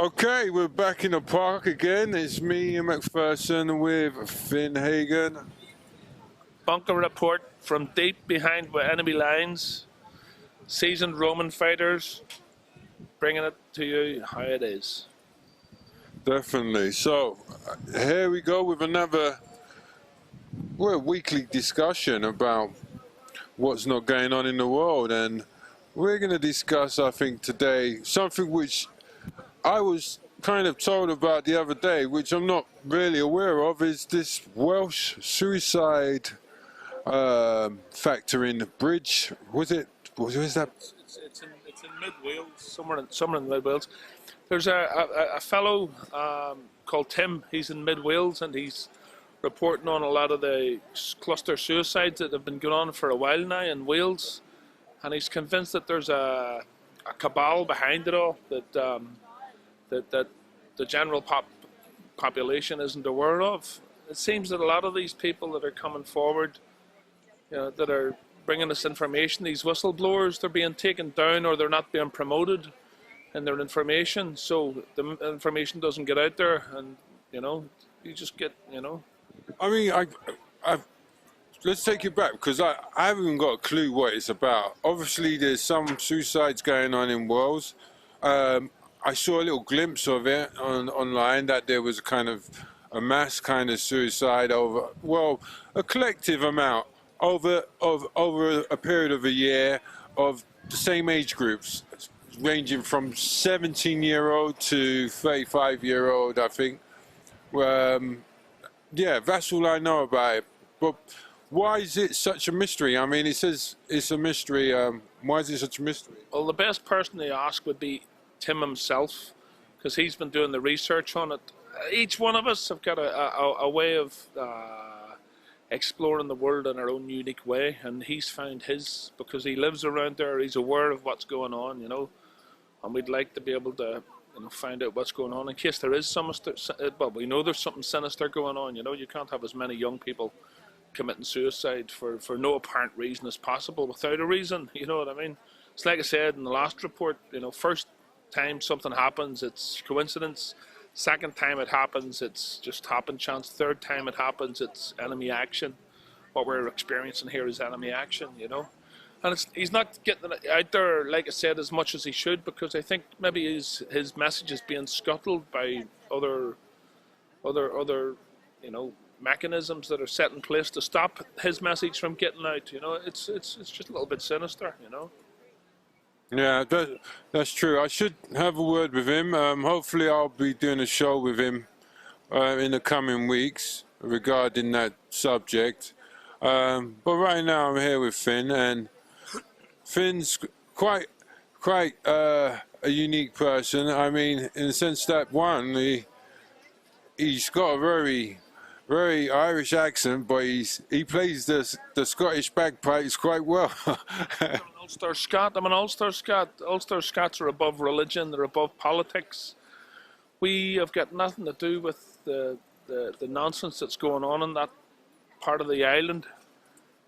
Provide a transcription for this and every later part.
Okay, we're back in the park again. It's me, Ian McPherson, with Finn Hagan. Bunker report from deep behind enemy lines. Seasoned Roman fighters bringing it to you how it is. Definitely. So, here we go with another weekly discussion about what's not going on in the world. And we're going to discuss, I think, today something which I was kind of told about the other day, which I'm not really aware of, is this Welsh suicide factor in the bridge. Was that? It's in mid Wales, somewhere in mid Wales. There's a fellow called Tim. He's in mid Wales and he's reporting on a lot of the cluster suicides that have been going on for a while now in Wales, and he's convinced that there's a cabal behind it all that the general population isn't aware of. It seems that a lot of these people that are coming forward, that are bringing us information, these whistleblowers, they're being taken down or they're not being promoted in their information, so the information doesn't get out there, and you just get. I mean, let's take it back, because I haven't even got a clue what it's about. Obviously, there's some suicides going on in Wales. I saw a little glimpse of it online, that there was a mass kind of suicide over, a collective amount over a period of a year of the same age groups, ranging from 17-year-old to 35-year-old, I think. Yeah, that's all I know about it. But why is it such a mystery? I mean, it says it's a mystery. Why is it such a mystery? Well, the best person to ask would be Tim himself, because he's been doing the research on it. Each one of us have got a way of exploring the world in our own unique way, and he's found his, because he lives around there. He's aware of what's going on, and we'd like to be able to find out what's going on in case there is some, but we know there's something sinister going on. You can't have as many young people committing suicide for no apparent reason as possible without a reason. You know what I mean? It's like I said in the last report, first time something happens, it's coincidence. Second time it happens, it's just happen chance. Third time it happens, it's enemy action. What we're experiencing here is enemy action, And he's not getting it out there, like I said, as much as he should, because I think maybe his message is being scuttled by other mechanisms that are set in place to stop his message from getting out. It's just a little bit sinister. Yeah, that's true. I should have a word with him. Hopefully I'll be doing a show with him in the coming weeks regarding that subject. But right now I'm here with Finn, and Finn's quite a unique person. I mean, in the sense that, one, he's got a very Irish accent, but he plays the Scottish bagpipes quite well. Ulster Scot. I'm an Ulster Scot. Ulster Scots are above religion. They're above politics. We have got nothing to do with the nonsense that's going on in that part of the island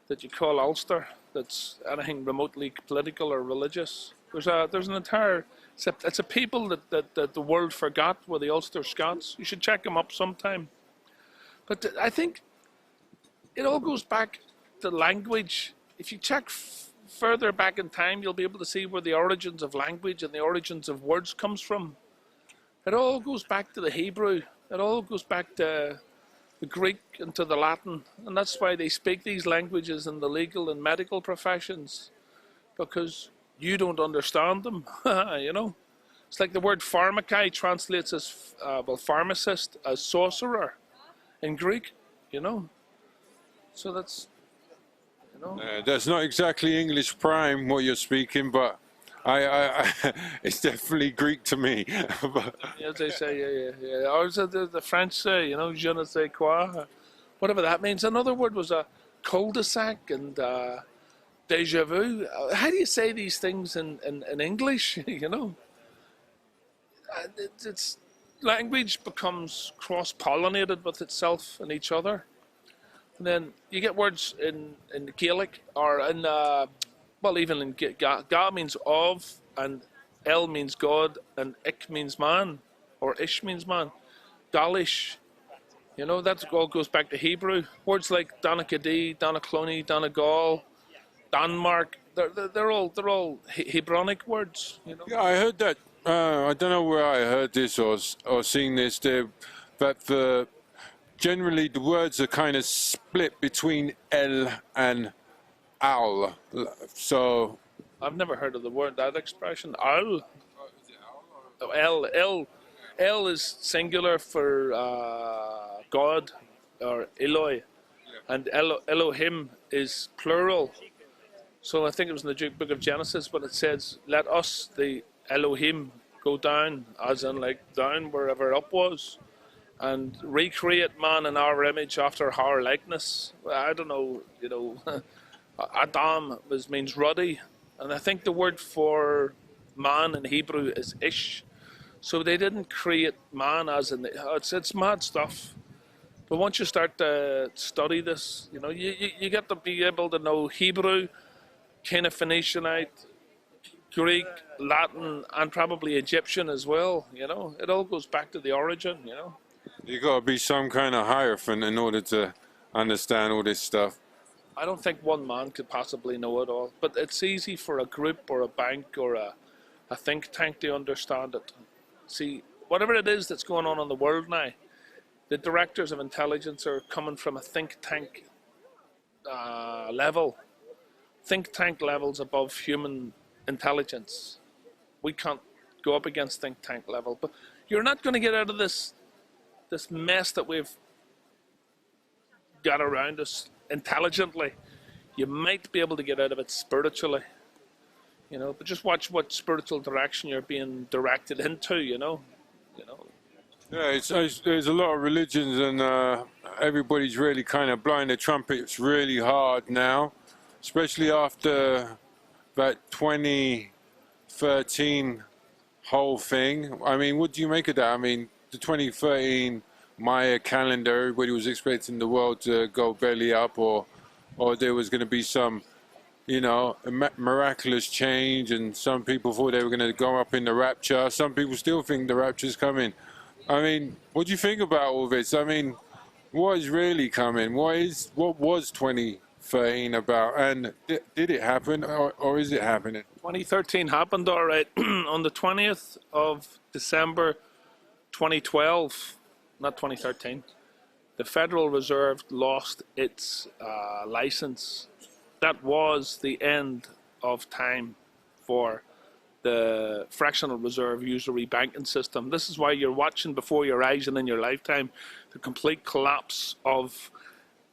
that you call Ulster. That's anything remotely political or religious. There's an entire. It's a people that the world forgot were the Ulster Scots. You should check them up sometime. But I think it all goes back to language. If you check further back in time, you'll be able to see where the origins of language and the origins of words comes from. It all goes back to the Hebrew. It all goes back to the Greek and to the Latin. And that's why they speak these languages in the legal and medical professions, because you don't understand them. It's like the word pharmakai translates as, pharmacist, as sorcerer in Greek, So that's, That's not exactly English prime what you're speaking, but I it's definitely Greek to me. As they say, yeah. Or is it the French say, je ne sais quoi, whatever that means. Another word was a cul-de-sac and déjà vu. How do you say these things in English? It's language becomes cross-pollinated with itself and each other. And then you get words in Gaelic or in, even in Ga means of, and El means God, and Ik means man. or ish means man. Dalish, you know, that all goes back to Hebrew. Words like Donaghadee, Donacloney, Donegal, Denmark, they're all Hebronic words, you know. Yeah, I heard that. I don't know where I heard this or seen this. That generally the words are kind of split between El and Al. So I've never heard of the word, that expression. Al. El is singular for God or Eloi, and Elohim is plural. So I think it was in the book of Genesis when it says, "Let us, the Elohim, go down," as in like down wherever up was, and recreate man in our image after our likeness. I don't know, you know. Adam means ruddy, and I think the word for man in Hebrew is ish. So they didn't create man as in it's mad stuff. But once you start to study this, you know, you get to be able to know Hebrew, kind of Phoenicianite, Greek, Latin, and probably Egyptian as well. You know, it all goes back to the origin. You know, you got to be some kind of hierophant in order to understand all this stuff. I don't think one man could possibly know it all, but it's easy for a group or a bank or a think tank to understand it. See, whatever it is that's going on in the world now, the directors of intelligence are coming from a think tank level. Think tank levels above human intelligence. We can't go up against think tank level, but you're not going to get out of this mess that we've got around us intelligently. You might be able to get out of it spiritually, you know, but just watch what spiritual direction you're being directed into, you know. Yeah, there's a lot of religions, and everybody's really kind of blowing the trumpets really hard now, especially after that 2013 whole thing. I mean, what do you make of that? I mean, the 2013 Maya calendar, everybody was expecting the world to go belly up, or there was going to be some, you know, miraculous change, and some people thought they were going to go up in the rapture. Some people still think the rapture's coming. I mean, what do you think about all this? I mean, what is really coming? What was 2013 about? And did it happen, or is it happening? 2013 happened, all right, on the 20th of December 2012, not 2013. The Federal Reserve lost its license. That was the end of time for the fractional reserve usury banking system. This is why you're watching before your eyes and in your lifetime the complete collapse of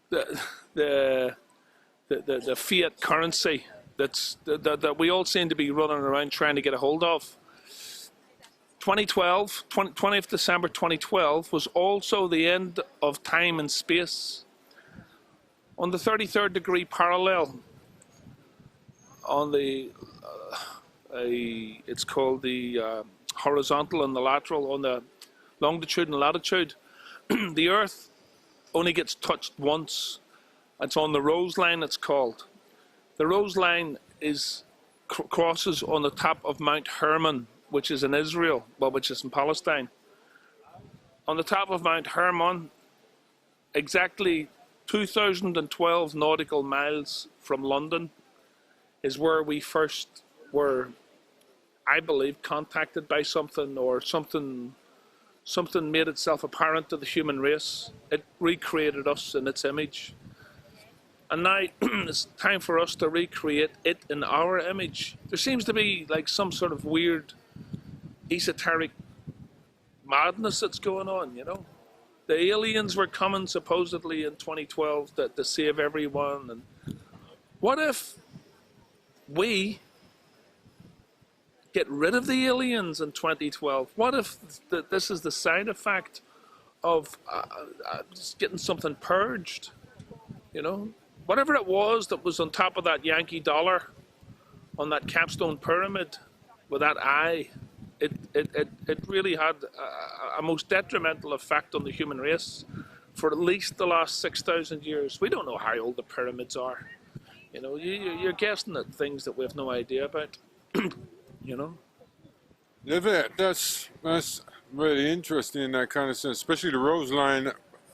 the fiat currency that we all seem to be running around trying to get a hold of. 20th December 2012 was also the end of time and space. On the 33rd degree parallel, on the it's called the horizontal and the lateral, on the longitude and latitude, the Earth only gets touched once. It's on the Rose line, it's called. The Rose line crosses on the top of Mount Hermon, which is in Israel, well, which is in Palestine. On the top of Mount Hermon, exactly 2012 nautical miles from London, is where we first were, I believe, contacted by something, or something made itself apparent to the human race. It recreated us in its image. And now it's time for us to recreate it in our image. There seems to be like some sort of weird esoteric madness that's going on, you know. The aliens were coming supposedly in 2012 to save everyone. And what if we get rid of the aliens in 2012? What if this is the side effect of just getting something purged, you know? Whatever it was that was on top of that Yankee dollar, on that capstone pyramid with that eye, it really had a most detrimental effect on the human race for at least the last 6,000 years. We don't know how old the pyramids are. You know, you're guessing at things that we have no idea about. You know. Yeah, that's really interesting in that kind of sense, especially the Rose line.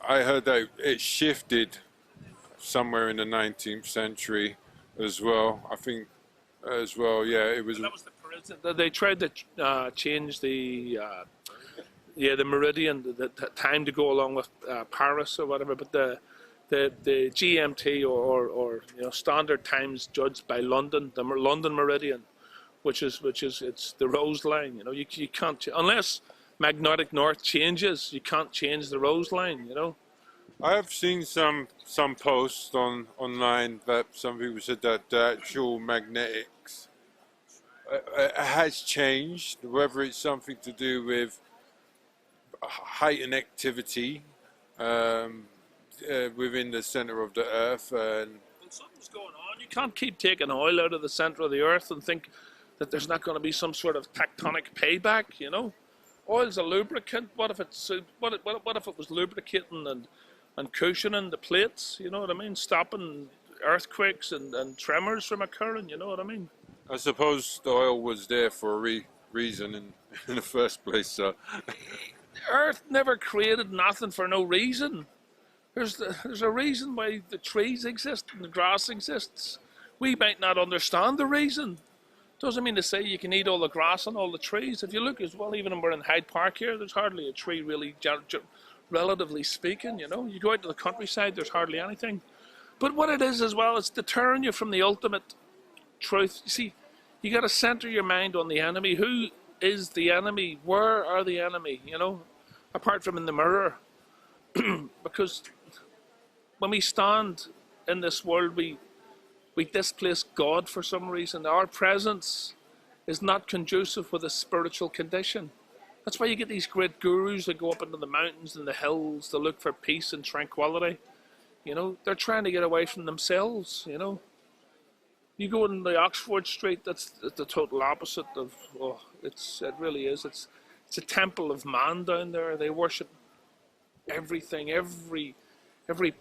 I heard that it shifted somewhere in the 19th century as well. I think as well, yeah, it was. That was the Parisian. They tried to change the yeah, the meridian, the time to go along with Paris or whatever. But the GMT or standard times judged by London, the London meridian, which is it's the Rose line. You can't unless magnetic north changes. You can't change the Rose line. I have seen some posts online that some people said that the actual magnetics has changed, whether it's something to do with heightened activity within the center of the Earth. And something's going on. You can't keep taking oil out of the center of the Earth and think that there's not going to be some sort of tectonic payback. Oil's a lubricant. What if it was lubricating and cushioning the plates? You know what I mean? Stopping earthquakes and tremors from occurring. You know what I mean? I suppose the oil was there for a reason in the first place. So. Earth never created nothing for no reason. There's a reason why the trees exist and the grass exists. We might not understand the reason. Doesn't mean to say you can eat all the grass and all the trees. If you look as well, even when we're in Hyde Park here, there's hardly a tree really, relatively speaking. You go out to the countryside, there's hardly anything. But what it is as well, it's deterring you from the ultimate truth. You see, you got to center your mind on the enemy. Who is the enemy? Where are the enemy? Apart from in the mirror. Because when we stand in this world, we displace God for some reason. Our presence is not conducive with a spiritual condition. That's why you get these great gurus that go up into the mountains and the hills to look for peace and tranquility. They're trying to get away from themselves. You go in the Oxford Street, that's the total opposite of. It really is. It's a temple of man down there. They worship everything, every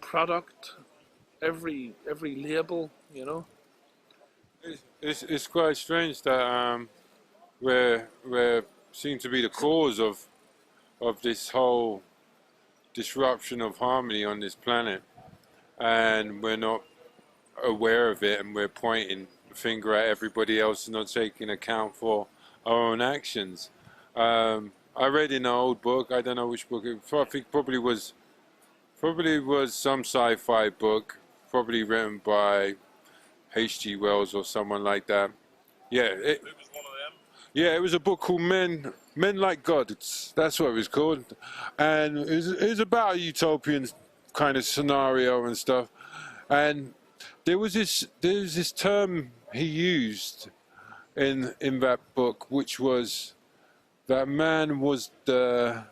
product, every label. It's quite strange that we're seem to be the cause of this whole disruption of harmony on this planet, and we're not aware of it, and we're pointing the finger at everybody else and not taking account for our own actions. I read in an old book, I don't know which book, I think probably was some sci-fi book, probably written by H.G. Wells or someone like that. Yeah, it was one of them. Yeah, it was a book called Men Like God. That's what it was called, and it was about a utopian kind of scenario and stuff. And there was this term he used in that book, which was that man was the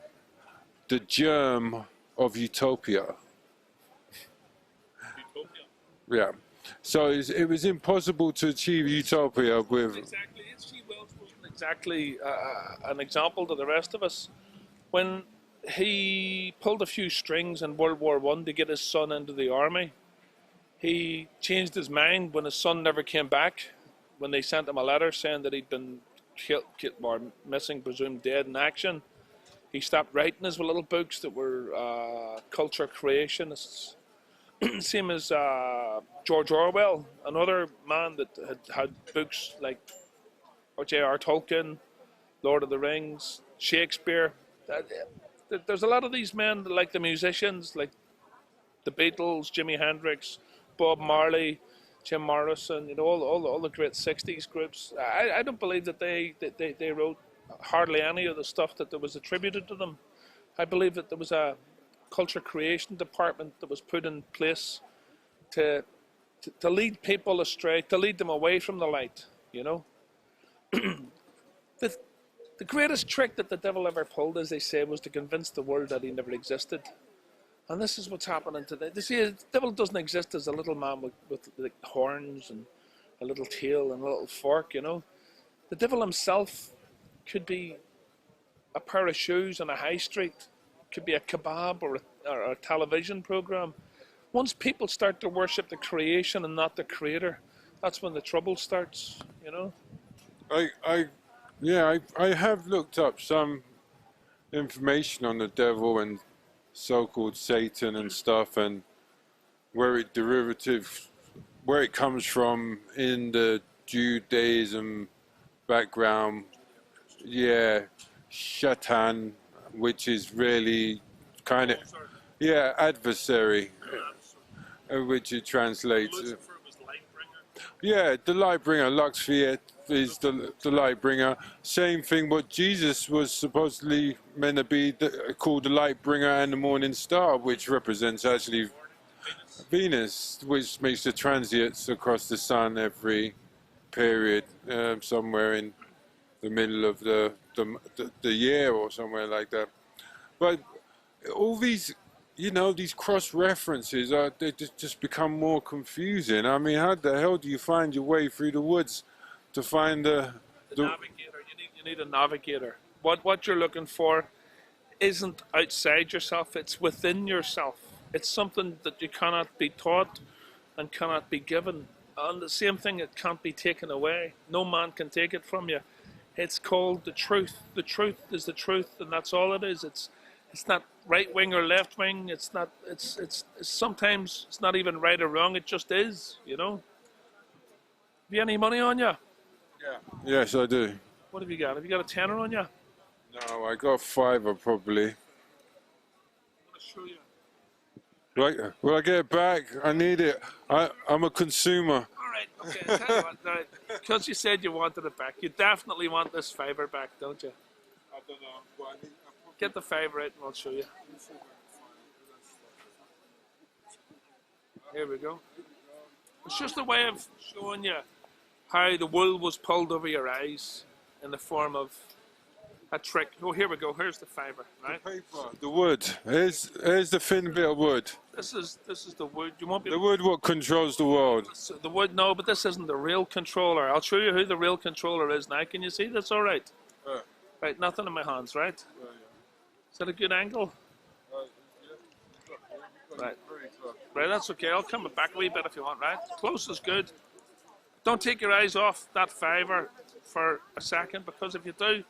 germ of utopia. Yeah. So it was impossible to achieve utopia with. Exactly. H.G. Wells wasn't exactly an example to the rest of us. When he pulled a few strings in World War I to get his son into the army, he changed his mind when his son never came back. When they sent him a letter saying that he'd been killed or missing, presumed dead in action, he stopped writing his little books that were culture creationists. Same as George Orwell, another man that had books like J.R. Tolkien, Lord of the Rings, Shakespeare. There's a lot of these men, like the musicians, like the Beatles, Jimi Hendrix, Bob Marley, Jim Morrison, all the great 60s groups. I don't believe that they wrote hardly any of the stuff that was attributed to them. I believe that there was a culture creation department that was put in place to lead people astray, to lead them away from the light. The greatest trick that the devil ever pulled, as they say, was to convince the world that he never existed. And this is what's happening today. You see, the devil doesn't exist as a little man with like horns and a little tail and a little fork. The devil himself could be a pair of shoes on a high street, could be a kebab or a television program. Once people start to worship the creation and not the creator, that's when the trouble starts. I have looked up some information on the devil and so-called Satan and stuff, and where it comes from in the Judaism background. Yeah, Shatan, which is really kind of, yeah, adversary, which it translates. Lucifer was light bringer. Yeah, the light bringer. Luxfiat is the light bringer. Same thing. What Jesus was supposedly meant to be called the light bringer and the morning star, which represents actually Venus, which makes the transits across the sun every period, somewhere in the middle of the year or somewhere like that. But all these, these cross references they just become more confusing. I mean, how the hell do you find your way through the woods to find the navigator? You need a navigator. What you're looking for isn't outside yourself, it's within yourself. It's something that you cannot be taught and cannot be given. And the same thing, it can't be taken away. No man can take it from you. It's called the truth. The truth is the truth, and that's all it is. It's not right wing or left wing. It's not. It's sometimes it's not even right or wrong. It just is. Have you any money on you? Yeah. Yes, I do. What have you got? Have you got a tenner on you? No, I got $5 probably. I'm gonna show you. Right, will I get it back? I need it. I'm a consumer. All right, okay. I'll tell you what, now, because you said you wanted it back, you definitely want this $5 back, don't you? I don't know. But I Get the $5 out and I'll show you. Here we go. It's just a way of showing you how the wool was pulled over your eyes in the form of a trick. Oh, here we go. Here's the $5, right? paper, the wood. Here's the thin bit of wood. This is the wood. You won't be The wood what controls the world. the wood. No, but this isn't the real controller. I'll show you who the real controller is now. Can you see? That's all right. Right, nothing in my hands, right? Is that a good angle? Right. Right, that's okay. I'll come back a wee bit if you want, right? Close is good. Don't take your eyes off that $5 for a second, because if you do,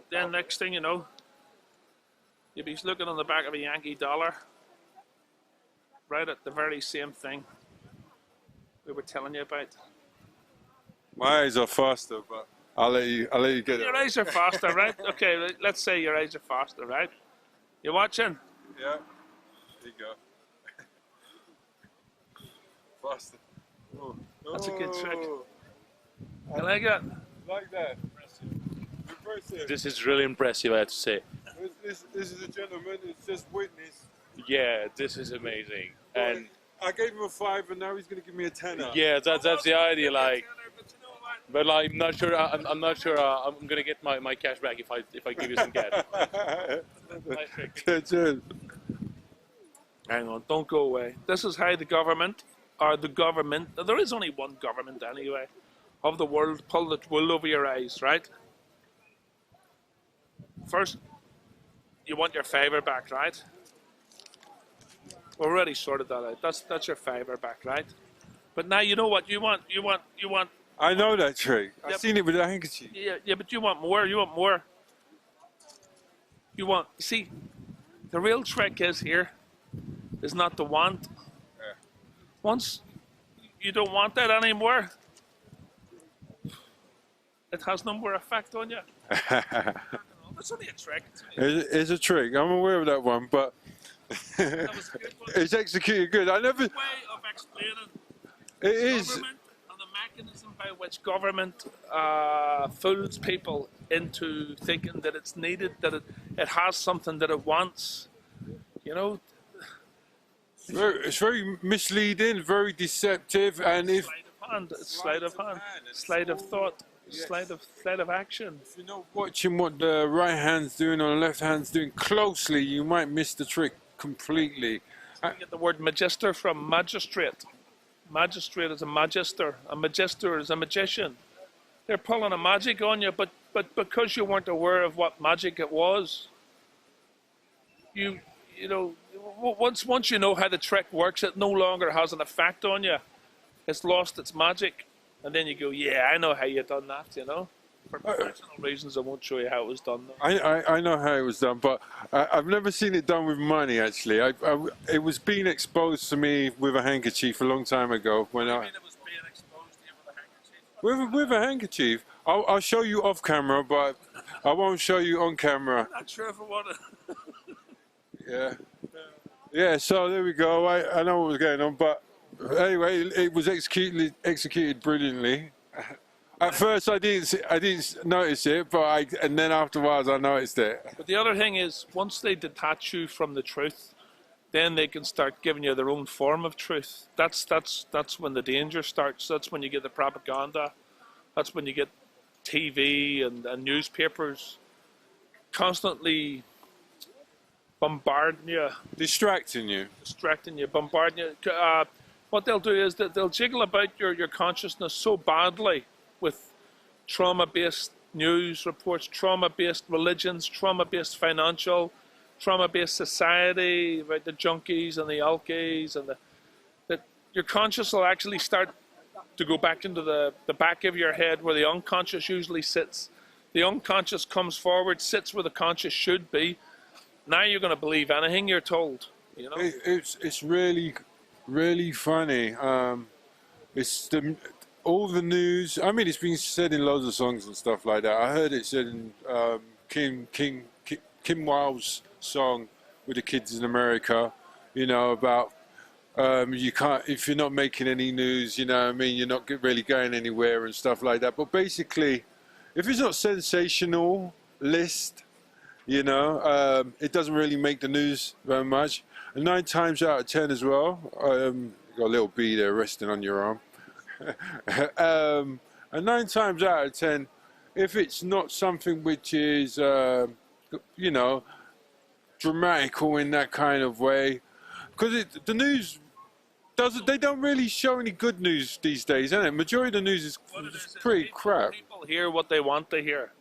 then next thing you know, you'll be looking on the back of a Yankee dollar, right at the very same thing we were telling you about. My eyes are faster, but I'll let you get it. Your eyes are faster, right? Okay, let's say your eyes are faster, right? You watching? Yeah. There you go. Faster. Oh. That's a good trick. You like it? Like that. Impressive. This is really impressive, I have to say. This is a gentleman who's just witnessed. Yeah, this is amazing. And I gave him a $5, and now he's going to give me a tenner. yeah, that's the idea. Like, but like, I'm not sure. I'm not sure. I'm gonna get my cash back if I give you some cash. Nice trick. Cheers. Hang on, don't go away. This is how the government, there is only one government anyway, of the world, pull the wool over your eyes, right? First, you want your $5 back, right? We already sorted that out. That's your $5 back, right? But now you know what you want. You want. I know that trick. I've Yep. seen it with a handkerchief. Yeah, but you want more. You want more. See, the real trick is not to want. Yeah. Once you don't want that anymore, it has no more effect on you. It's only a trick. It's a trick. I'm aware of that one, but That was a good one. it's executed good. I never. Way of explaining It is. government and the mechanism by which government fools people into thinking that it's needed, that it has something that it wants. It's very misleading, very deceptive, and if Sleight of hand, it's sleight of hand, sleight of thought, sleight of action. if you're not watching what the right hand's doing or the left hand's doing closely, you might miss the trick completely. You get the word magister from magistrate. Magistrate is a magister. A magister is a magician. They're pulling a magic on you, but because you weren't aware of what magic it was, once you know how the trick works, it no longer has an effect on you. It's lost its magic, and then you go, yeah, I know how you done that. For professional reasons, I won't show you how it was done. Though. I know how it was done, but I've never seen it done with money. Actually, it was being exposed to me with a handkerchief a long time ago. When What do you I mean it was being exposed to you with a handkerchief? with a handkerchief, I'll show you off camera, but I won't show you on camera. I'm not sure if I want to. Yeah, yeah. So there we go. I know what was going on, but anyway, it was executed brilliantly. At first, I didn't notice it, but and then afterwards, I noticed it. But the other thing is, once they detach you from the truth, then they can start giving you their own form of truth. That's when the danger starts. That's when you get the propaganda. That's when you get TV and newspapers constantly bombarding you, Distracting you. bombarding you. What they'll do is that they'll jiggle about your consciousness so badly with trauma-based news reports, trauma-based religions, trauma-based financial, trauma-based society, right? The junkies and the alkies, and that your conscious will actually start to go back into the back of your head where the unconscious usually sits. The unconscious comes forward, sits where the conscious should be. Now you're going to believe anything you're told. You know, It's really funny. It's all the news. I mean, it's been said in loads of songs and stuff like that. I heard it said in Kim Wilde's song with the kids in America. You know about you can't if you're not making any news. You know what I mean, you're not really going anywhere and stuff like that. But basically, if it's not sensational list, you know, it doesn't really make the news very much. And 9 times out of 10 as well, you got a little bee there resting on your arm. And 9 times out of 10, if it's not something which is, you know, dramatical in that kind of way, because the news they don't really show any good news these days, isn't it? Majority of the news is pretty crap. People hear what they want to hear.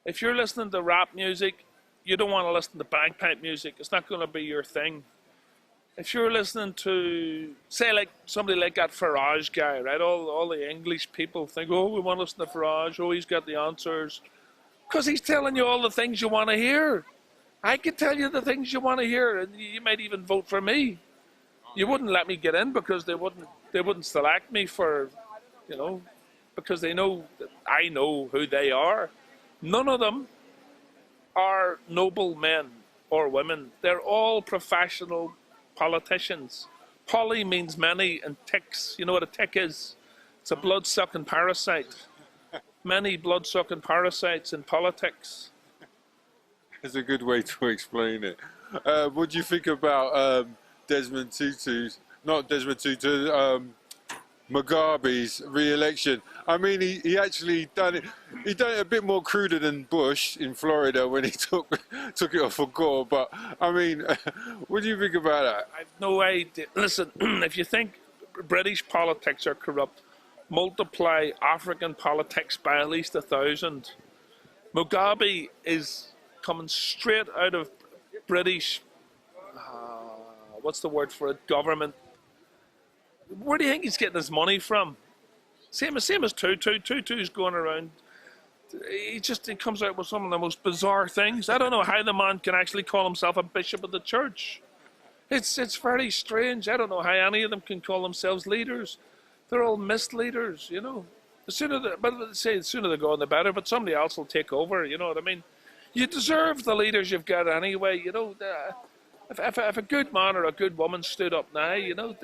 If you're listening to rap music, you don't want to listen to bagpipe music. It's not going to be your thing. If you're listening to, say, like somebody like that Farage guy, right? All the English people think, oh, we want to listen to Farage. Oh, he's got the answers. Because he's telling you all the things you want to hear. I could tell you the things you want to hear, and you might even vote for me. You wouldn't let me get in because they wouldn't select me for, you know, because they know that I know who they are. None of them are noble men or women. They're all professional politicians. Poly means many, and ticks, you know what a tick is? It's a blood-sucking parasite. Many blood-sucking parasites in politics. That's a good way to explain it. What do you think about Desmond Tutu's, not Desmond Tutu, Mugabe's re-election? I mean, he actually done it. He done it a bit more cruder than Bush in Florida when he took it off for Gore. But I mean, what do you think about that? I've no idea. Listen, if you think British politics are corrupt, multiply African politics by at least 1,000. Mugabe is coming straight out of British. What's the word for it? Government. Where do you think he's getting his money from? Same as Tutu. Tutu's going around. He comes out with some of the most bizarre things. I don't know how the man can actually call himself a bishop of the church. It's very strange. I don't know how any of them can call themselves leaders. They're all misleaders, you know. The sooner they go on, the better. But somebody else will take over. You know what I mean? You deserve the leaders you've got anyway. You know. If a good man or a good woman stood up now, you know,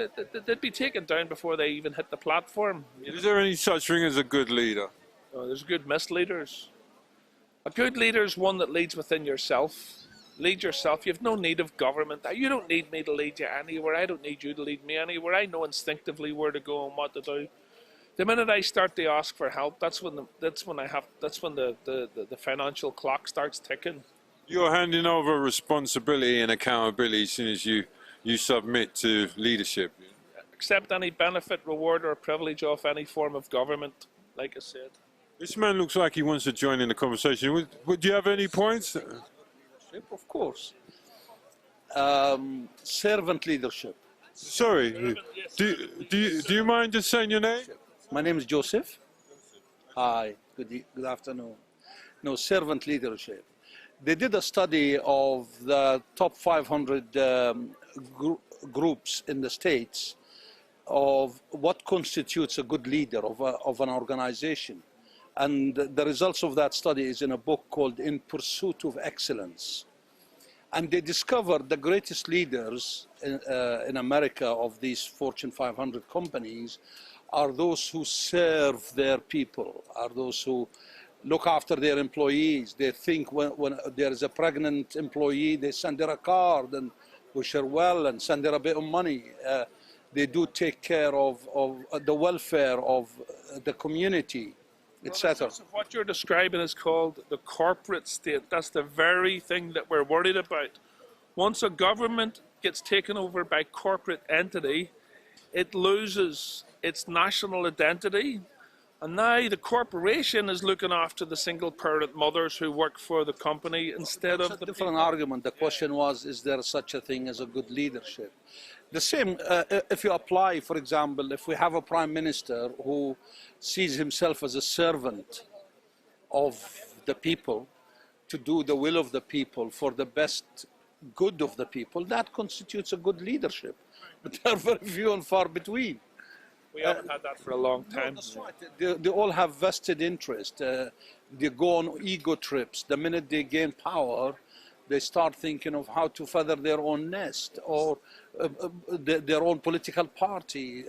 they'd be taken down before they even hit the platform. Is there any such thing as a good leader? Oh, there's good misleaders. A good leader is one that leads within yourself. Lead yourself. You have no need of government. You don't need me to lead you anywhere. I don't need you to lead me anywhere. I know instinctively where to go and what to do. The minute I start to ask for help, that's when the financial clock starts ticking. You're handing over responsibility and accountability as soon as you submit to leadership. Accept any benefit, reward, or privilege of any form of government, like I said. This man looks like he wants to join in the conversation. Do you have any points? Of course. Servant leadership. Sorry, do you mind just saying your name? My name is Joseph. Hi. Good afternoon. No, servant leadership. They did a study of the top 500 groups in the States of what constitutes a good leader of an organization. And the results of that study is in a book called In Pursuit of Excellence. And they discovered the greatest leaders in America of these Fortune 500 companies are those who serve their people, are those who look after their employees. They think when there is a pregnant employee, they send her a card and wish her well and send her a bit of money. They do take care of the welfare of the community, etc. What you're describing is called the corporate state. That's the very thing that we're worried about. Once a government gets taken over by corporate entity, it loses its national identity. And now the corporation is looking after the single parent mothers who work for the company instead of the different argument. The question was, is there such a thing as a good leadership? The same, if you apply, for example, if we have a prime minister who sees himself as a servant of the people, to do the will of the people for the best good of the people, that constitutes a good leadership. But there are very few and far between. We haven't had that for a long time. No, that's right. They all have vested interest. They go on ego trips. The minute they gain power, they start thinking of how to feather their own nest or their own political party.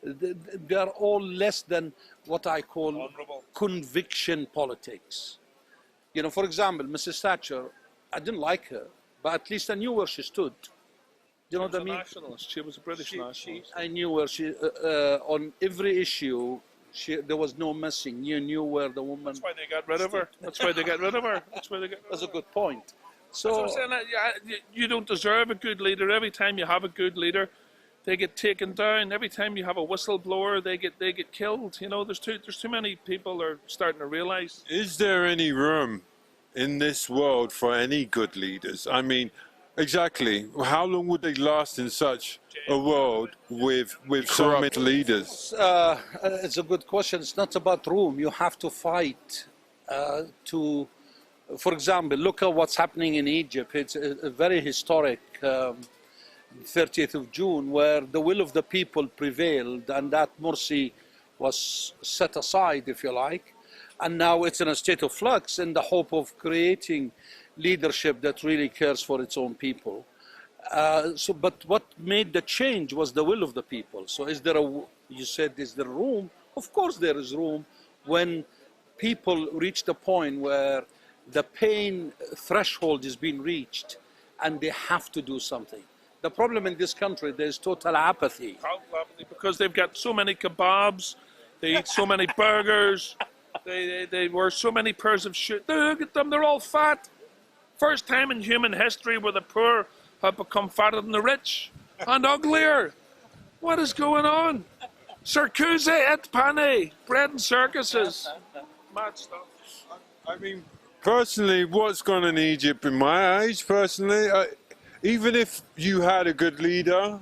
They are all less than what I call honorable conviction politics. You know, for example, Mrs. Thatcher, I didn't like her, but at least I knew where she stood. You know what I mean? Nationalist. She was a British nationalist. I knew where she, on every issue, there was no messing. You knew where the woman. That's why they got rid of her. That's why they got rid of her. That's why they got rid of her. That's a good point. So That's what I'm saying. You don't deserve a good leader. Every time you have a good leader, they get taken down. Every time you have a whistleblower, they get killed. You know, there's too many people are starting to realize. Is there any room in this world for any good leaders? I mean, exactly. How long would they last in such a world with so many leaders? it's a good question. It's not about room. You have to fight to. For example, look at what's happening in Egypt. It's a very historic 30th of June, where the will of the people prevailed and that Morsi was set aside, if you like. And now it's in a state of flux in the hope of creating leadership that really cares for its own people. But what made the change was the will of the people. So is there you said, is there room? Of course there is room when people reach the point where the pain threshold is being reached and they have to do something. The problem in this country, there's total apathy. Because they've got so many kebabs, they eat so many burgers, they wear so many pairs of shoes. Look at them, they're all fat. First time in human history where the poor have become fatter than the rich and uglier. What is going on? Circus et pane, bread and circuses. Mad stuff. I mean, personally, what's gone on in Egypt in my age, personally, even if you had a good leader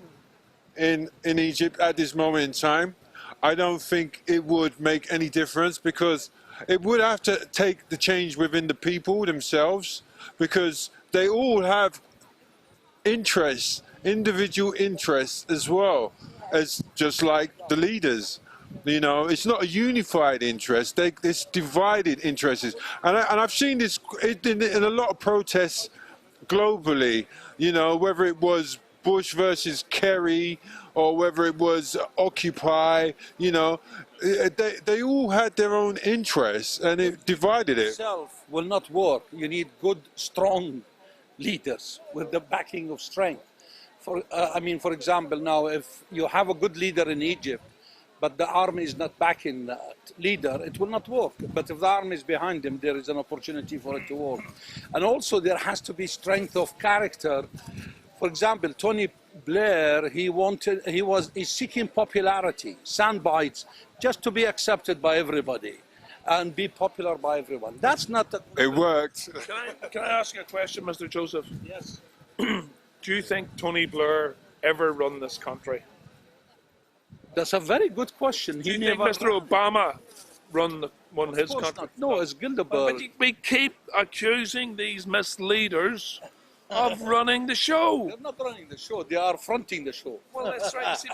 in Egypt at this moment in time, I don't think it would make any difference, because it would have to take the change within the people themselves, because they all have interests, individual interests as well as just like the leaders. You know, it's not a unified interest. It's divided interests, and I've seen this in a lot of protests globally. You know, whether it was Bush versus Kerry or whether it was Occupy. You know, they all had their own interests, and it divided it. Itself will not work. You need good, strong leaders with the backing of strength. I mean, for example, now if you have a good leader in Egypt, but the army is not backing that leader, it will not work. But if the army is behind him, there is an opportunity for it to work. And also there has to be strength of character. For example, Tony Blair, he's seeking popularity, sound bites, just to be accepted by everybody and be popular by everyone. That's not It worked. Can I ask you a question, Mr. Joseph? Yes. Do you think Tony Blair ever run this country? That's a very good question. Do you think Mr. Obama run one of his Of course country. not. No, it's But Bilderberg. we keep accusing these misleaders of running the show. They're not running the show. They are fronting the show. Well, that's right. See,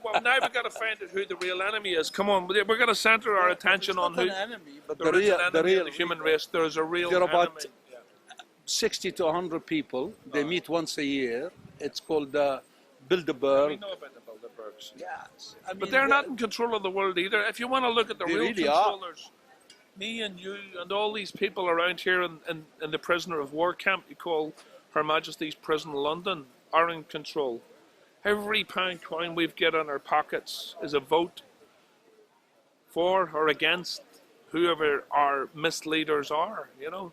well, now we've got to find out who the real enemy is. Come on, we're going to center our attention It's on not who an enemy, but there the is an real, enemy the of real, the human race. There is a real there are enemy. about 60 to 100 people. They meet once a year. It's called We Bilderberg. know about the Bilderbergs. Yes, I mean, But they're not in control of the world either. If you want to look at the They real really are. controllers, me and you and all these people around here in the prisoner of war camp you call Her Majesty's Prison London are in control. Every pound coin we've got in our pockets is a vote for or against whoever our misleaders are, you know.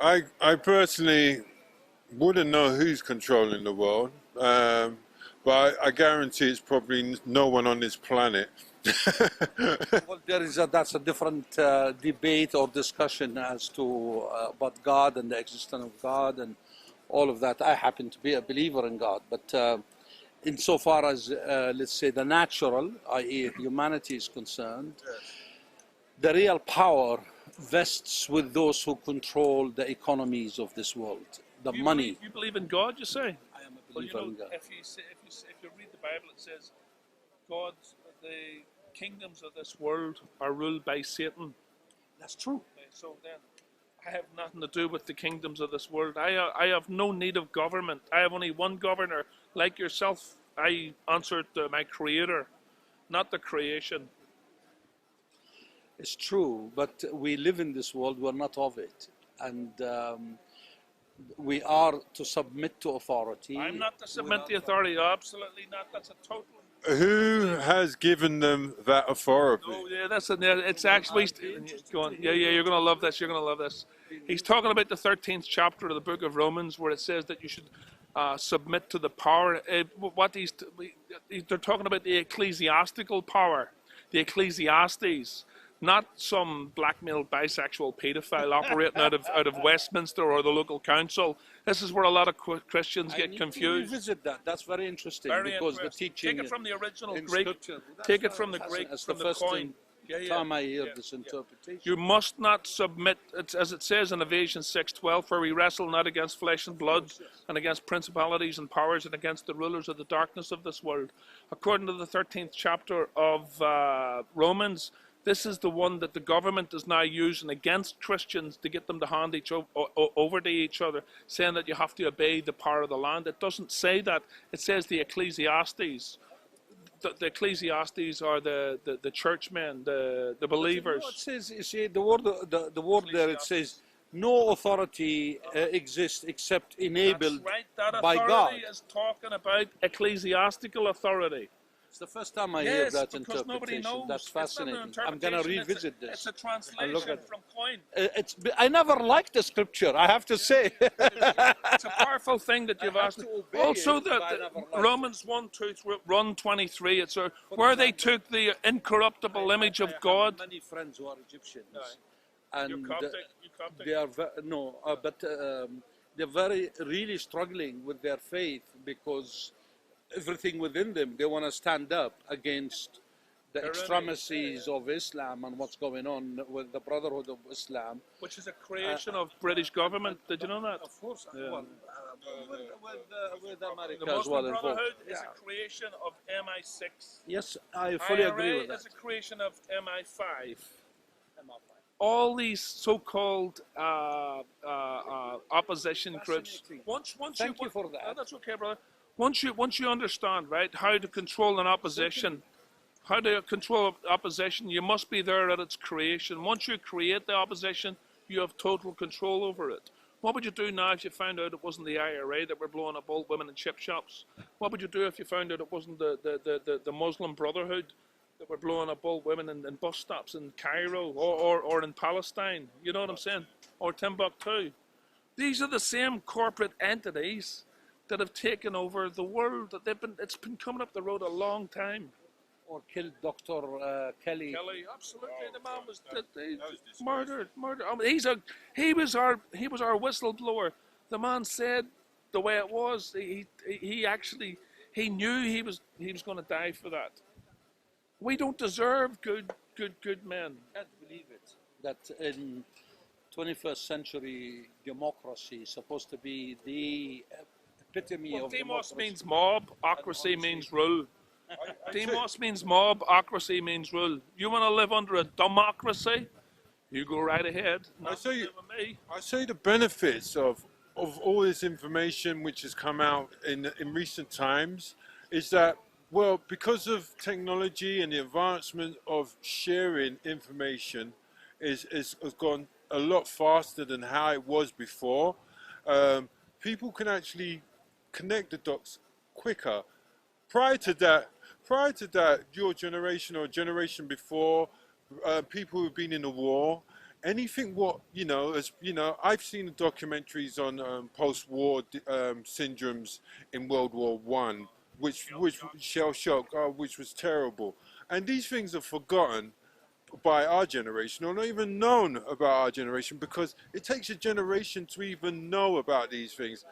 I personally wouldn't know who's controlling the world, but I guarantee it's probably no one on this planet. Well, that's a different debate or discussion as to about God and the existence of God and all of that. I happen to be a believer in God, but insofar as let's say the natural, i.e., humanity is concerned, the real power vests with those who control the economies of this world, the money. You believe in God, you say? I am a Well, you believer know, in God. if you read the Bible, it says God, the kingdoms of this world are ruled by Satan. That's true. So then, I have nothing to do with the kingdoms of this world. I have no need of government. I have only one governor. Like yourself, I answer to my Creator, not the creation. It's true, but we live in this world, we're not of it. And we are to submit to authority. I'm not to submit the authority. Absolutely not. That's a total. Who has given them that authority? Oh yeah, it's actually. Go on. Yeah, you're gonna love this. You're gonna love this. He's talking about the 13th chapter of the book of Romans, where it says that you should submit to the power. They're talking about the ecclesiastical power, the ecclesiastes, not some blackmailed bisexual paedophile operating out of Westminster or the local council. This is where a lot of Christians I get need to confused. revisit that. That's very interesting Very because interesting. the teaching Take it from the original in Greek. Scripture. Take it from the Greek, It's from the the first coin. time I hear this interpretation. You must not submit, as it says in Ephesians 6:12, for we wrestle not against flesh and blood, and against principalities and powers, and against the rulers of the darkness of this world. According to the 13th chapter of Romans, this is the one that the government is now using against Christians to get them to hand over to each other, saying that you have to obey the power of the land. It doesn't say that. It says the ecclesiastes. The ecclesiastes are the churchmen, the believers. No, it says, you see, the word there, it says, no authority exists except enabled That's right. That by God. authority is talking about ecclesiastical authority. It's the first time I hear that because nobody interpretation. knows. That's It's not an fascinating. I'm going to interpretation, revisit It's this. a translation look at- from coin. I never liked the scripture, I have to say. It's a powerful thing that you've have asked. to obey Also, it, but I the never liked Romans 1:23. It's where they took the incorruptible image of I have God. many friends who are Egyptians. You're And Coptic. You Coptic. they are but they're very really struggling with their faith because everything within them they want to stand up against the Their extremities of Islam and what's going on with the Brotherhood of Islam. Which is a creation of British government. Did you know that? Of course, Yeah. well, with America The as well Muslim involved. Brotherhood is Yeah. a creation of MI6. Yes, I fully agree IRA with that. is a creation of MI5. All these so-called opposition groups. Once Thank you for that. Oh, that's okay, brother. Once you understand, right, how to control an opposition, how to control opposition, you must be there at its creation. Once you create the opposition, you have total control over it. What would you do now if you found out it wasn't the IRA that were blowing up old women in chip shops? What would you do if you found out it wasn't the Muslim Brotherhood that were blowing up old women in bus stops in Cairo or in Palestine? You know what I'm saying? Or Timbuktu. These are the same corporate entities that have taken over the world. It's been coming up the road a long time. Or killed Dr. Kelly. Kelly, absolutely. The man was murdered. I mean, he was our whistleblower. The man said the way it was. He actually knew he was going to die for that. We don't deserve good good men. Can't believe it that in 21st century democracy is supposed to be the epitome Well, of demos democracy. means mob, ocracy means rule. Demos means mob, ocracy means rule. You want to live under a democracy? You go right ahead. I say, With me. I say the benefits of all this information which has come out in recent times is that, well, because of technology and the advancement of sharing information has gone a lot faster than how it was before. People can actually connect the dots quicker. Prior to that, your generation or generation before, people who've been in the war, anything what as I've seen the documentaries on post-war syndromes in World War One, which shell shock, which was terrible, and these things are forgotten by our generation, or not even known about our generation, because it takes a generation to even know about these things.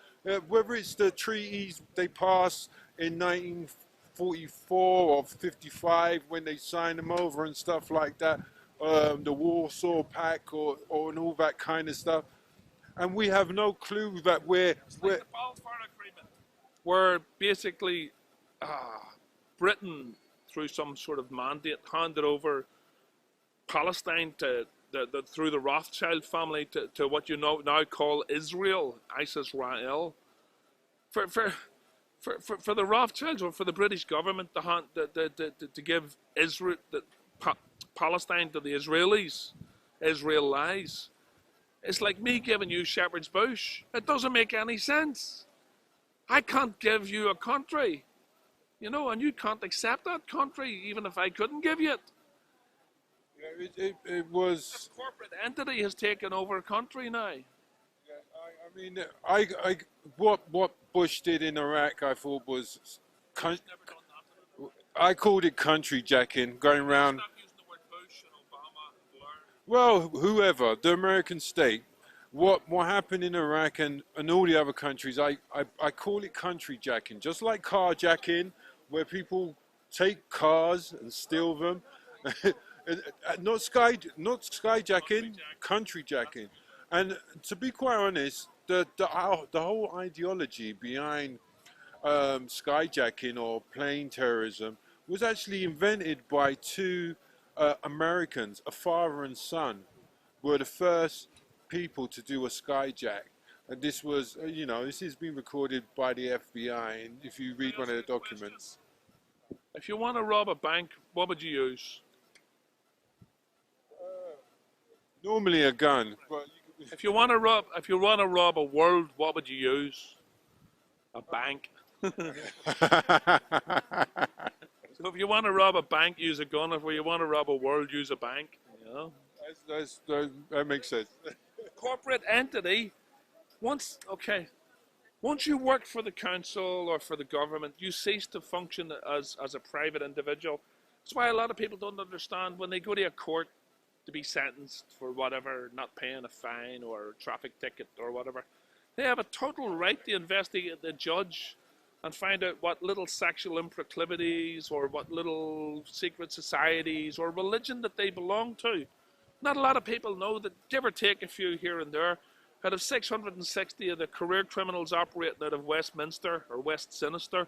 Whether it's the treaties they passed in 1944 or 55 when they signed them over and stuff like that, the Warsaw Pact or and all that kind of stuff, and we have no clue that we're The Balfour Agreement, where basically Britain, through some sort of mandate, handed over Palestine to through the Rothschild family to what you now call Israel, Israel. For the Rothschilds or for the British government to give Israel Palestine to the Israelis, Israel lies. It's like me giving you Shepherd's Bush. It doesn't make any sense. I can't give you a country, and you can't accept that country even if I couldn't give you it. it was. A corporate entity has taken over a country now. I mean, what Bush did in Iraq, I thought was, I called it country jacking, going around. Stop using the word Bush and Obama and Blair. Well, whoever, the American state, what happened in Iraq and all the other countries, I call it country jacking, just like carjacking, where people take cars and steal them. not skyjacking, country jacking. And to be quite honest, the whole ideology behind skyjacking or plane terrorism was actually invented by two Americans, a father and son, were the first people to do a skyjack. And this was, this has been recorded by the FBI. And if you read one of the documents, If you want to rob a bank, what would you use? normally a gun, but If you want to rob a world, what would you use? A bank. So if you want to rob a bank, use a gun. If you want to rob a world, use a bank. that makes sense. Corporate entity, once you work for the council or for the government, you cease to function as a private individual. That's why a lot of people don't understand when they go to a court to be sentenced for whatever, not paying a fine or a traffic ticket or whatever. They have a total right to investigate the judge and find out what little sexual improclivities or what little secret societies or religion that they belong to. Not a lot of people know that, give or take a few here and there, out of 660 of the career criminals operating out of Westminster or West Sinister,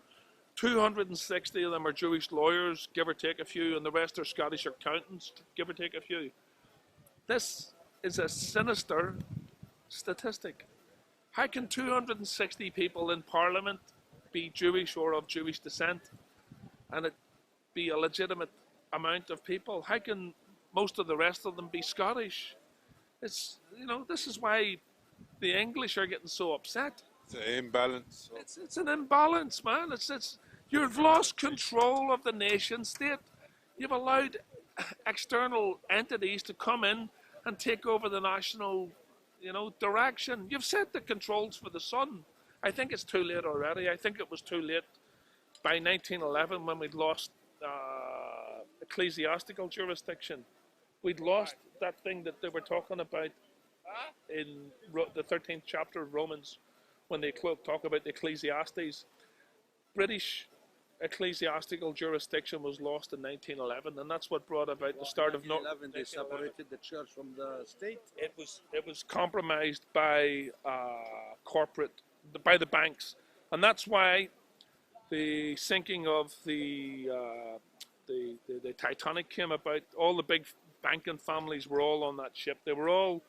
260 of them are Jewish lawyers, give or take a few, and the rest are Scottish accountants, give or take a few. This is a sinister statistic. How can 260 people in Parliament be Jewish or of Jewish descent and it be a legitimate amount of people? How can most of the rest of them be Scottish? It's, this is why the English are getting so upset. It's an imbalance. It's an imbalance, man. You've lost control of the nation state. You've allowed external entities to come in and take over the national, direction. You've set the controls for the sun. I think it's too late already. I think it was too late by 1911 when we'd lost ecclesiastical jurisdiction. We'd lost that thing that they were talking about in the 13th chapter of Romans when they talk about the Ecclesiastes. British ecclesiastical jurisdiction was lost in 1911, and that's what brought about the start of 1911, they separated the church from the state. It was compromised by by the banks, and that's why the sinking of the Titanic came about. All the big banking families were all on that ship. They were all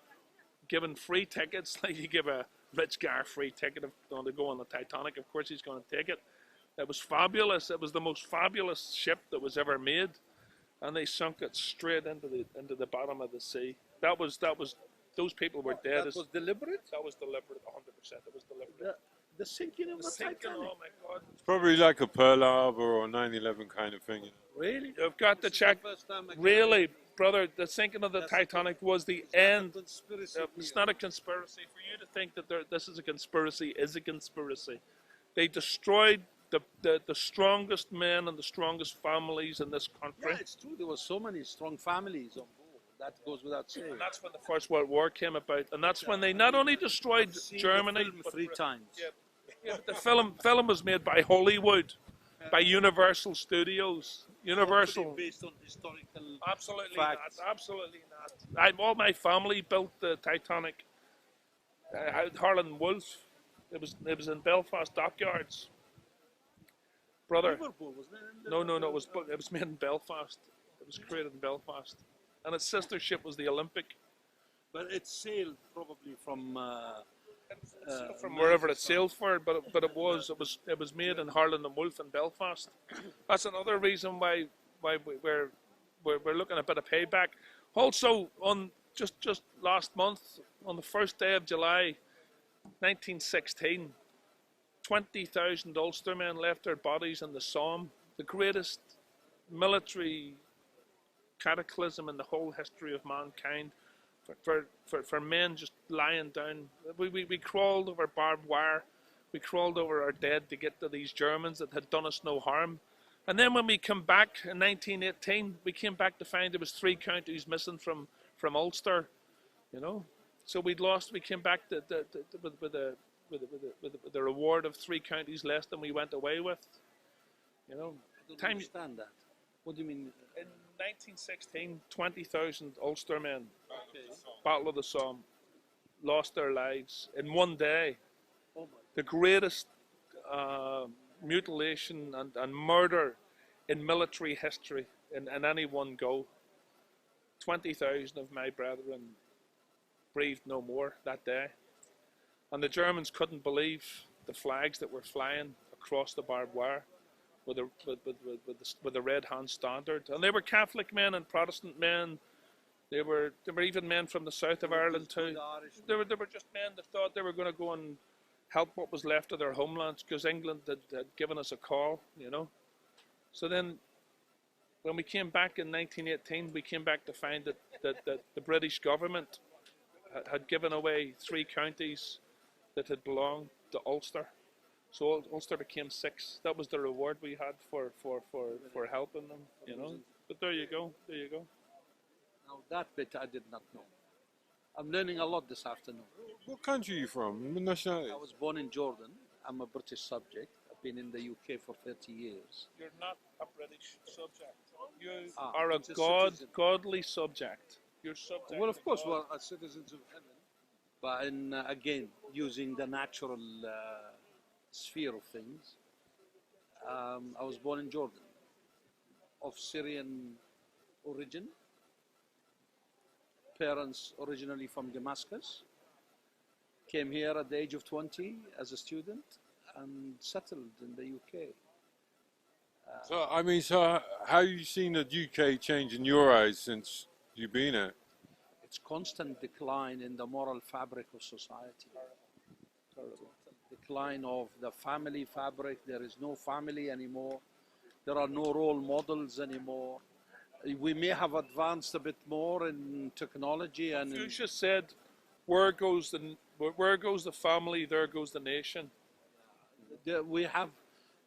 given free tickets, like you give a rich guy a free ticket if they want to go on the Titanic. Of course, he's going to take it. It was fabulous. It was the most fabulous ship that was ever made, and they sunk it straight into the bottom of the sea. That was those people were dead. That was deliberate? That was deliberate, 100%. It was deliberate. The sinking of the Sinking, Titanic? oh my God. It's probably like a Pearl Harbor or 9/11 kind of thing. Really? You've got to check. Really, brother, the sinking of the Titanic was the end. It's not a conspiracy. For you to think that this is a conspiracy is a conspiracy. They destroyed the strongest men and the strongest families in this country. Yeah, it's true. There were so many strong families on board. That goes without saying. And that's when the First World War came about. And that's when they not only destroyed Germany, but three times. Yeah, but the film was made by Hollywood, by Universal Studios. Universal. Based on historical Absolutely facts. not. Absolutely not. All my family built the Titanic. Harland Wolff. It was in Belfast dockyards. Brother. Liverpool, wasn't it? No. It was made in Belfast. It was created in Belfast, and its sister ship was the Olympic. But it sailed probably from Wherever it sailed for, but it was made in Harland and Wolff in Belfast. That's another reason why we're looking at a bit of payback. Also, on just last month, on the first day of July, 1916, 20,000 Ulstermen left their bodies in the Somme, the greatest military cataclysm in the whole history of mankind. For men just lying down. We crawled over barbed wire. We crawled over our dead to get to these Germans that had done us no harm. And then when we come back in 1918, we came back to find there was 3 counties missing from Ulster, you know. So we'd lost. We came back with the reward of 3 counties less than we went away with, you know. I don't understand that. What do you mean? In 1916, 20,000 Ulstermen, Battle of the Somme, lost their lives in one day. Oh the greatest mutilation and murder in military history in any one go. 20,000 of my brethren breathed no more that day. And the Germans couldn't believe the flags that were flying across the barbed wire with the red hand standard. And they were Catholic men and Protestant men. There were even men from the south of Ireland too. There were just men that thought they were going to go and help what was left of their homelands because England had given us a call, you know. So then when we came back in 1918, we came back to find that the British government had given away 3 counties that had belonged to Ulster. So Ulster became 6. That was the reward we had for helping them, you know. But there you go. Now that bit I did not know. I'm learning a lot this afternoon. What country are you from? What nationality? I was born in Jordan. I'm a British subject. I've been in the UK for 30 years. You're not a British subject. You Ah, are a it's a citizen. godly subject. You're subject. Well, of to course, God. we're citizens of heaven. But again, using the natural sphere of things, I was born in Jordan, of Syrian origin. Parents originally from Damascus. Came here at the age of 20 as a student and settled in the UK. So how have you seen the UK change in your eyes since you've been here? It's constant decline in the moral fabric of society. Decline of the family fabric. There is no family anymore. There are no role models anymore. We may have advanced a bit more in technology and. Confucius said, "Where goes the family, there goes the nation." We have,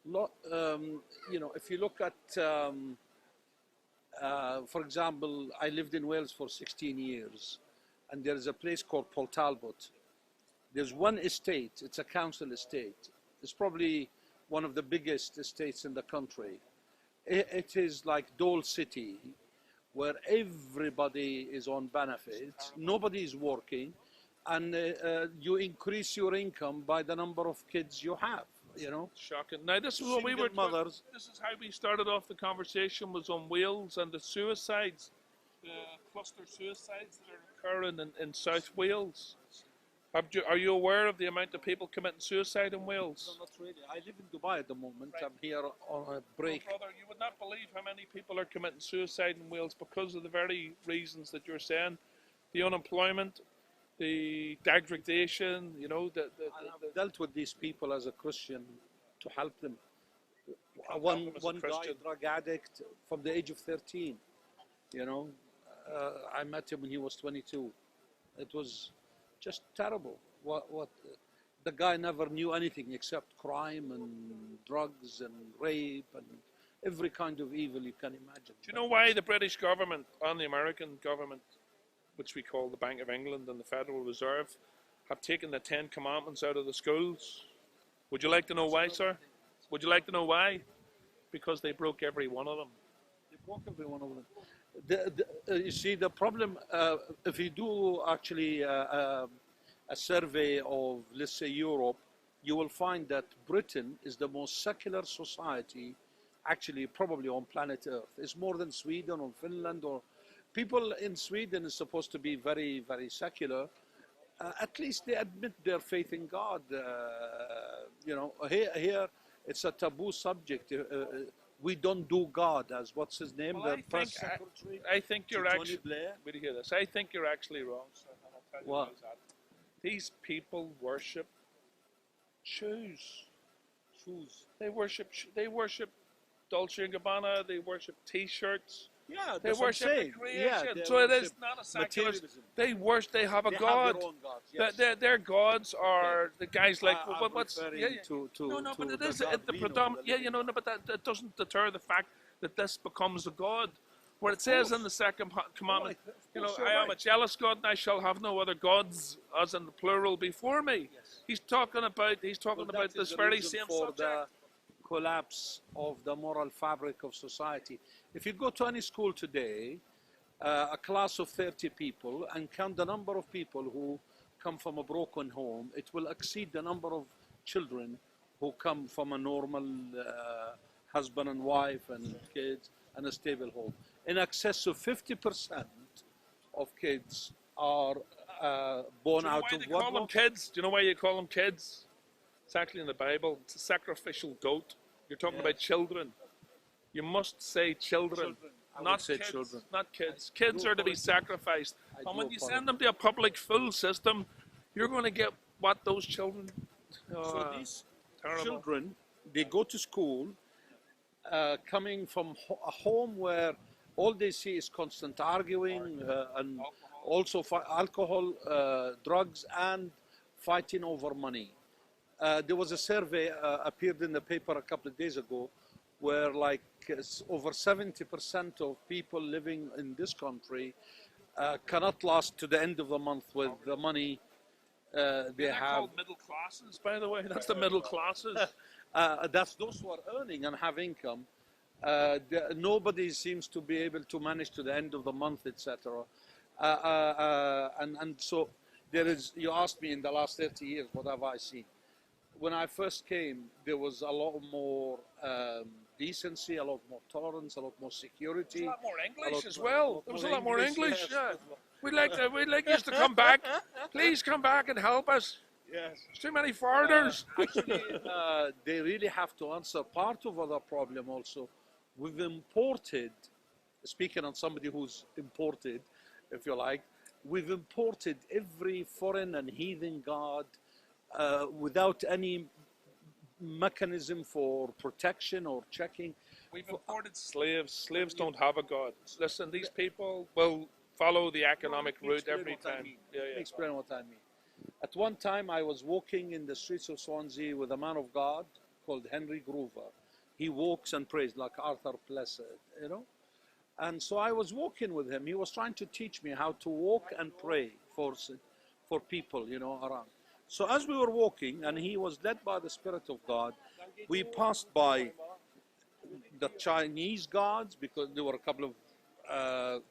you know, if you look at, for example, I lived in Wales for 16 years, and there is a place called Talbot. There's one estate, it's a council estate. It's probably one of the biggest estates in the country. It is like Dole City, where everybody is on benefits, nobody is working, and you increase your income by the number of kids you have, you know. Shocking. Now, this is what we Single were. mothers. This is how we started off the conversation. Was on Wales and the suicides, the cluster suicides that are occurring in South Wales. Are you aware of the amount of people committing suicide in Wales? No, not really. I live in Dubai at the moment. Right. I'm here on a break. Well, brother, you would not believe how many people are committing suicide in Wales because of the very reasons that you're saying. The unemployment, the degradation, you know, I've dealt with these people as a Christian to help them. help One them as a one guy, Christian. drug addict from the age of 13, you know. I met him when he was 22. It was just terrible. What the guy never knew anything except crime and drugs and rape and every kind of evil you can imagine. Do you know why the British government and the American government, which we call the Bank of England and the Federal Reserve, have taken the 10 Commandments out of the schools? Would you like to know why, sir? Would you like to know why? Because they broke every one of them. They broke every one of them. You see, the problem, if you do actually a survey of, let's say, Europe, you will find that Britain is the most secular society, actually, probably on planet Earth. It's more than Sweden or Finland, or people in Sweden is supposed to be very, very secular. At least they admit their faith in God. You know, here it's a taboo subject. We don't do God, as what's his name, Well, the press secretary. I think you're Tony actually. Blair. Wait to hear this. I think you're actually wrong, sir. And I'll tell you What? why that. These people worship shoes. Shoes. They worship. They worship Dolce and Gabbana. They worship T-shirts. Yeah, They that's what I'm worship the saying. creation. Yeah, they So it is worship not a secular. materialism. They worship. They have a They god. have their own gods. Yes. Their gods are the guys like I'm what's referring to no, but it the is god the Reno, predominant. the Yeah, you know, no, but that doesn't deter the fact that this becomes a god. Where it says in the second commandment, Right, of you know, course you're I am a right. jealous God, and I shall have no other gods, as in the plural, before me. Yes. He's talking about Well, about that is this the very reason same for subject. the collapse of the moral fabric of society. If you go to any school today, a class of 30 people, and count the number of people who come from a broken home, it will exceed the number of children who come from a normal husband and wife and kids and a stable home. In excess of 50% of kids are born Do you know out why of they call them wedlock. kids? Do you know why you call them kids? It's actually in the Bible. It's a sacrificial goat. You're talking about children. You must say children. I Not would say kids, children. not kids. Kids do are to be apologize. sacrificed. I And do when you apologize. send them to a public full system, you're going to get what those children. So these terrible. children, they go to school coming from a home where all they see is constant arguing and also alcohol, drugs, and fighting over money. There was a survey appeared in the paper a couple of days ago where like over 70% of people living in this country cannot last to the end of the month with the money they They're have. called middle classes, by the way. That's the middle classes. That's those who are earning and have income. Nobody seems to be able to manage to the end of the month, etc. And so there is. You asked me in the last 30 years, what have I seen? When I first came, there was a lot more decency, a lot more tolerance, a lot more security. There's a lot more English lot as more- well. There was a lot more English. yes. Yeah. We'd like you to come back. Please come back and help us. Yes. There's too many foreigners. Actually, they really have to answer part of other problem also. We've imported, speaking on somebody who's imported, if you like, we've imported every foreign and heathen god without any mechanism for protection or checking. We've imported slaves. Slaves don't have a god. Listen, these people will follow the economic Let me route explain every what I time. mean. Yeah, Let me yeah. explain what I mean. At one time, I was walking in the streets of Swansea with a man of God called Henry Groover. He walks and prays like Arthur Blessed, you know. And so I was walking with him. He was trying to teach me how to walk and pray for people, you know, around. So as we were walking, and he was led by the Spirit of God, we passed by the Chinese guards, because there were a couple of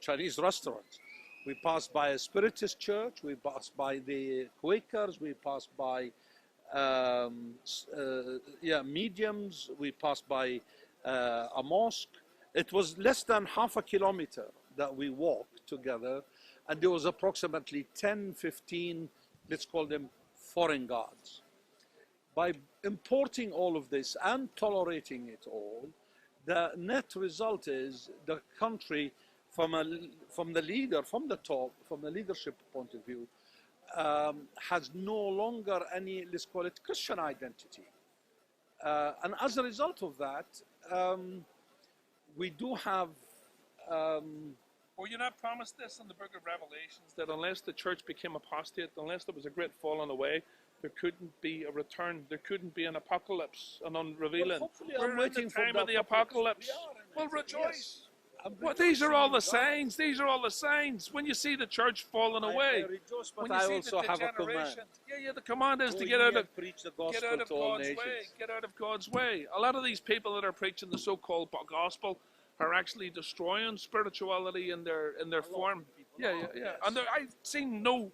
Chinese restaurants. We passed by a Spiritist church, we passed by the Quakers, we passed by mediums, we passed by a mosque. It was less than half a kilometer that we walked together, and there was approximately 10, 15, let's call them foreign guards. By importing all of this and tolerating it all, the net result is the country, from the leader, from the top, from the leadership point of view, has no longer any, let's call it, Christian identity. And as a result of that, we do have... Were you not promised this in the book of Revelations, that unless the church became apostate, unless there was a great falling away, there couldn't be a return, there couldn't be an apocalypse, an unrevealing? We're waiting in the time of the apocalypse. Well, rejoice. Yes. Well, these are all the signs. These are all the signs. When you see the church falling away, I rejoice, but when you I see also the have a command. degeneration, the command is Go to ye get out of and preach the gospel get out of to all God's nations. way. Get out of God's way. A lot of these people that are preaching the so-called gospel are actually destroying spirituality in their form. Yeah. And I've seen no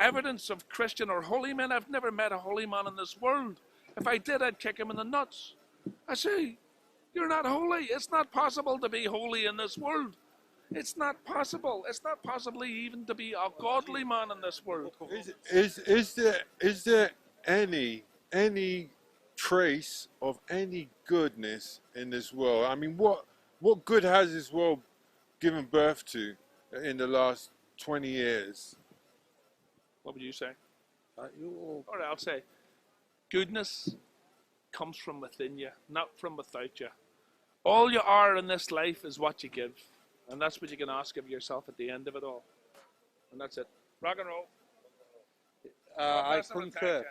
evidence of Christian or holy men. I've never met a holy man in this world. If I did, I'd kick him in the nuts. I say, you're not holy. It's not possible to be holy in this world. It's not possible. It's not possibly even to be a godly man in this world. Is there any trace of any goodness in this world? I mean, what good has this world given birth to in the last 20 years? What would you say? All right, I'll say, goodness comes from within you, not from without you. All you are in this life is what you give. And that's what you can ask of yourself at the end of it all. And that's it. Rock and roll. I concur.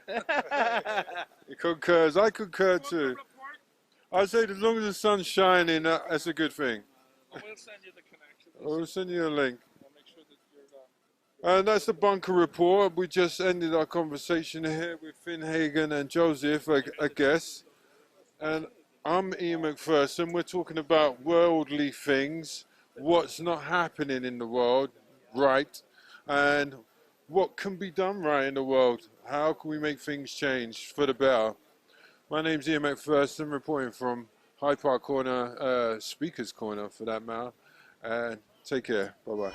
He concurs. I concur too. I say as long as the sun's shining, that's a good thing. We'll send you the connection. We'll send you a link. I'll make sure that you're And that's the bunker report. We just ended our conversation here with Finn Hagan and Joseph, I guess. And I'm Ian McPherson. We're talking about worldly things, what's not happening in the world right, and what can be done right in the world. How can we make things change for the better? My name's Ian McPherson, reporting from Hyde Park Corner, Speaker's Corner for that matter. And take care. Bye-bye.